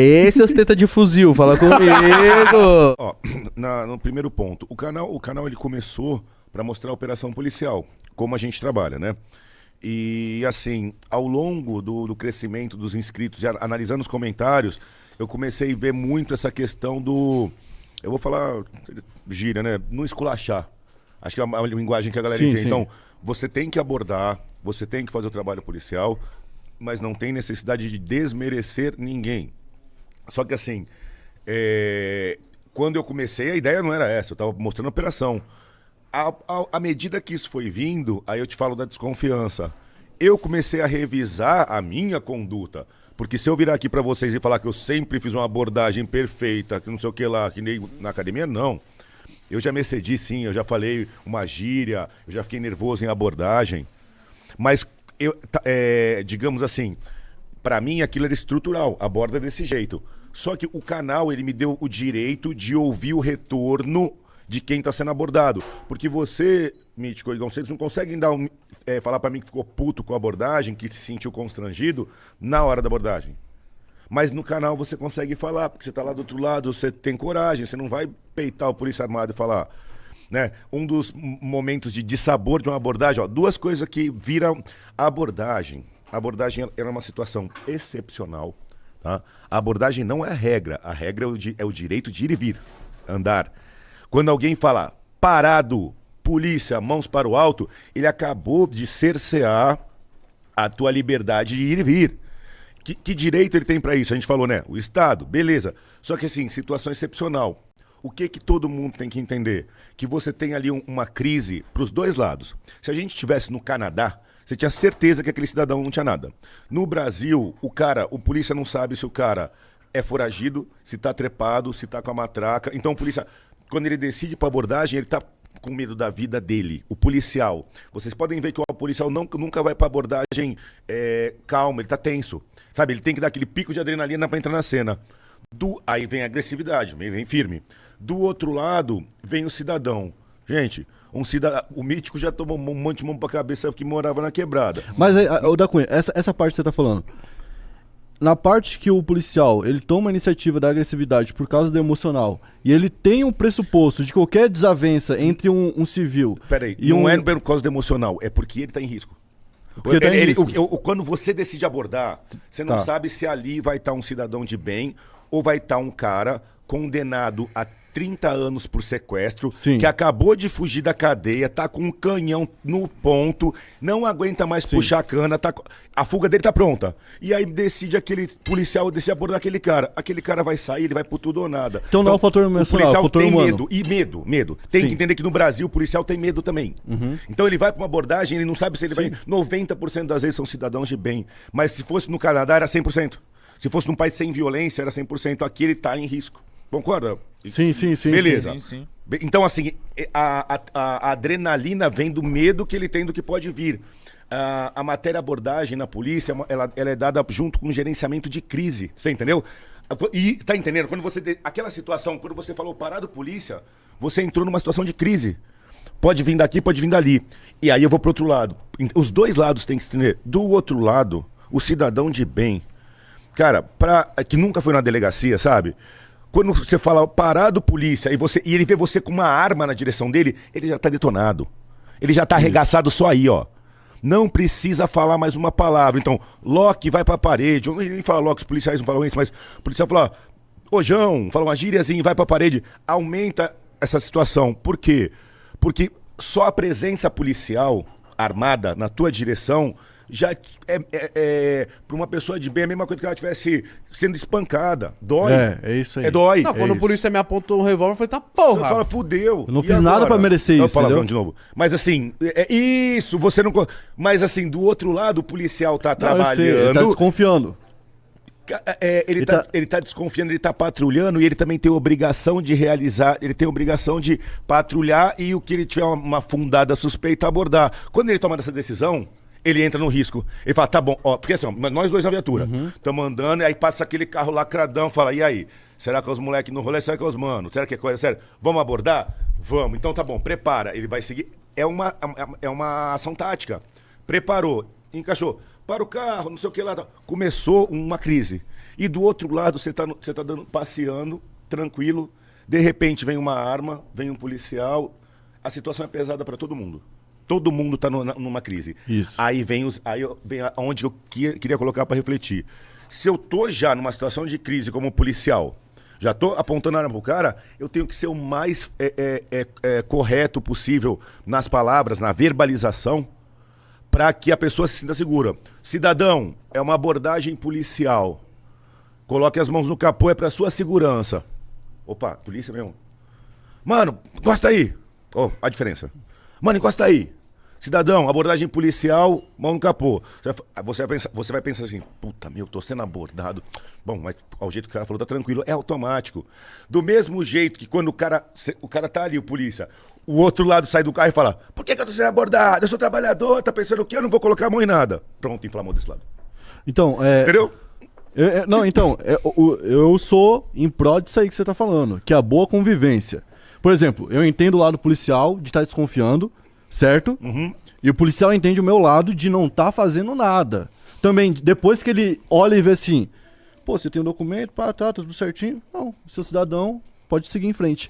Esse é os teta de fuzil, fala comigo. Ó, no primeiro ponto, o canal ele começou para mostrar a operação policial, como a gente trabalha, né? E assim, ao longo do crescimento dos inscritos, e analisando os comentários, eu comecei a ver muito essa questão do... Eu vou falar gíria, né? Não esculachar. Acho que é a linguagem que a galera entende. Sim. Então, você tem que abordar, você tem que fazer o trabalho policial, mas não tem necessidade de desmerecer ninguém. Só que assim, quando eu comecei, a ideia não era essa, eu estava mostrando a operação. À medida que isso foi vindo, aí eu te falo da desconfiança. Eu comecei a revisar a minha conduta. Porque se eu virar aqui pra vocês e falar que eu sempre fiz uma abordagem perfeita, que não sei o que lá, que nem na academia, não. Eu já me excedi, sim, eu já falei uma gíria, eu já fiquei nervoso em abordagem. Mas, digamos assim, pra mim aquilo era estrutural, aborda desse jeito. Só que o canal, ele me deu o direito de ouvir o retorno de quem tá sendo abordado. Porque você, Mítico e Igão, vocês não conseguem falar pra mim que ficou puto com a abordagem, que se sentiu constrangido na hora da abordagem. Mas no canal você consegue falar, porque você tá lá do outro lado, você tem coragem, você não vai peitar o polícia armado e falar, né? Um dos momentos de dissabor de uma abordagem, ó, duas coisas que viram a abordagem. A abordagem era uma situação excepcional, tá? A abordagem não é a regra é o direito de ir e vir, andar. Quando alguém fala parado, polícia, mãos para o alto, ele acabou de cercear a tua liberdade de ir e vir. Que direito ele tem para isso? A gente falou, né? O Estado, beleza. Só que assim, situação excepcional. O que todo mundo tem que entender? Que você tem ali uma crise para os dois lados. Se a gente estivesse no Canadá, você tinha certeza que aquele cidadão não tinha nada. No Brasil, o polícia não sabe se o cara é foragido, se tá trepado, se tá com a matraca. Então o polícia, quando ele decide para abordagem, ele tá com medo da vida dele, o policial. Vocês podem ver que o policial nunca vai pra abordagem calma, ele tá tenso. Sabe, ele tem que dar aquele pico de adrenalina pra entrar na cena. Aí vem a agressividade, vem firme. Do outro lado, vem o cidadão. Gente, o Mítico já tomou um monte de mão pra cabeça porque morava na quebrada. Mas, ô da Cunha, essa parte que você tá falando, na parte que o policial, ele toma a iniciativa da agressividade por causa do emocional, e ele tem um pressuposto de qualquer desavença entre um civil... Peraí, não é por causa do emocional, é porque ele tá em risco. Quando você decide abordar, você não sabe se ali vai estar um cidadão de bem ou vai estar um cara condenado a 30 anos por sequestro, que acabou de fugir da cadeia, tá com um canhão no ponto, não aguenta mais puxar a cana, a fuga dele tá pronta. E aí aquele policial decide abordar aquele cara vai sair, ele vai por tudo ou nada. Então não é o fator emocional, o policial fator tem humano. medo. Tem que entender que no Brasil o policial tem medo também. Então ele vai pra uma abordagem, ele não sabe se ele vai... 90% das vezes são cidadãos de bem, mas se fosse no Canadá era 100%. Se fosse num país sem violência era 100%, aqui ele tá em risco. Concorda? Sim. Beleza. Sim. Então, assim, a adrenalina vem do medo que ele tem do que pode vir. A matéria abordagem na polícia, ela é dada junto com o gerenciamento de crise. Você entendeu? E tá entendendo? Aquela situação, quando você falou parado polícia, você entrou numa situação de crise. Pode vir daqui, pode vir dali. E aí eu vou pro outro lado. Os dois lados têm que se entender. Do outro lado, o cidadão de bem, cara, que nunca foi na delegacia, sabe? Quando você fala parado polícia e ele vê você com uma arma na direção dele, ele já tá detonado. Ele já tá arregaçado só aí, ó. Não precisa falar mais uma palavra. Então, Loki vai pra parede. Nem fala Loki, os policiais não falam isso, mas o policial fala, ô João, fala uma gíriazinha, vai pra parede. Aumenta essa situação. Por quê? Porque só a presença policial armada na tua direção já para uma pessoa de bem a mesma coisa que ela estivesse sendo espancada. Dói. É isso aí. Dói. Não, quando o polícia me apontou um revólver, eu falei, tá porra. Você fala, fudeu. Eu não fiz nada pra merecer isso, palavrão entendeu? de novo. Mas assim, isso, você não... Mas assim, do outro lado, o policial tá trabalhando... Ele tá desconfiando. Ele tá desconfiando, ele tá patrulhando e ele também tem obrigação de realizar, ele tem obrigação de patrulhar e o que ele tiver uma fundada suspeita abordar. Quando ele toma essa decisão, ele entra no risco. Ele fala, tá bom, ó, porque assim, ó, nós dois na viatura, estamos andando, e aí passa aquele carro lacradão, fala, e aí? Será que é os moleques no rolê? Será que é os manos? Será que é coisa séria? Vamos abordar? Vamos. Então tá bom, prepara. Ele vai seguir. É uma ação tática. Preparou, encaixou. Para o carro, não sei o que lá. Começou uma crise. E do outro lado, você tá passeando, tranquilo, de repente vem uma arma, vem um policial, a situação é pesada para todo mundo. Todo mundo tá numa crise. Isso. Aí vem aonde eu queria colocar para refletir. Se eu tô já numa situação de crise como policial, já tô apontando a arma pro cara, eu tenho que ser o mais correto possível nas palavras, na verbalização, para que a pessoa se sinta segura. Cidadão, é uma abordagem policial. Coloque as mãos no capô, é para sua segurança. Opa, polícia mesmo. Mano, encosta aí. Ó, a diferença. Mano, encosta aí. Cidadão, abordagem policial, mão no capô. Você vai pensar assim, puta, meu, tô sendo abordado. Bom, mas ao jeito que o cara falou, tá tranquilo. É automático. Do mesmo jeito que quando o cara tá ali, o polícia, o outro lado sai do carro e fala, por que eu tô sendo abordado? Eu sou trabalhador, tá pensando o quê? Eu não vou colocar a mão em nada. Pronto, inflamou desse lado. Então, Entendeu? Eu sou em prol disso aí que você tá falando, que é a boa convivência. Por exemplo, eu entendo o lado policial de estar desconfiando, certo? Uhum. E o policial entende o meu lado de não estar fazendo nada. Também, depois que ele olha e vê assim, pô, você tem um documento, pá, tá tudo certinho? Não, seu cidadão pode seguir em frente.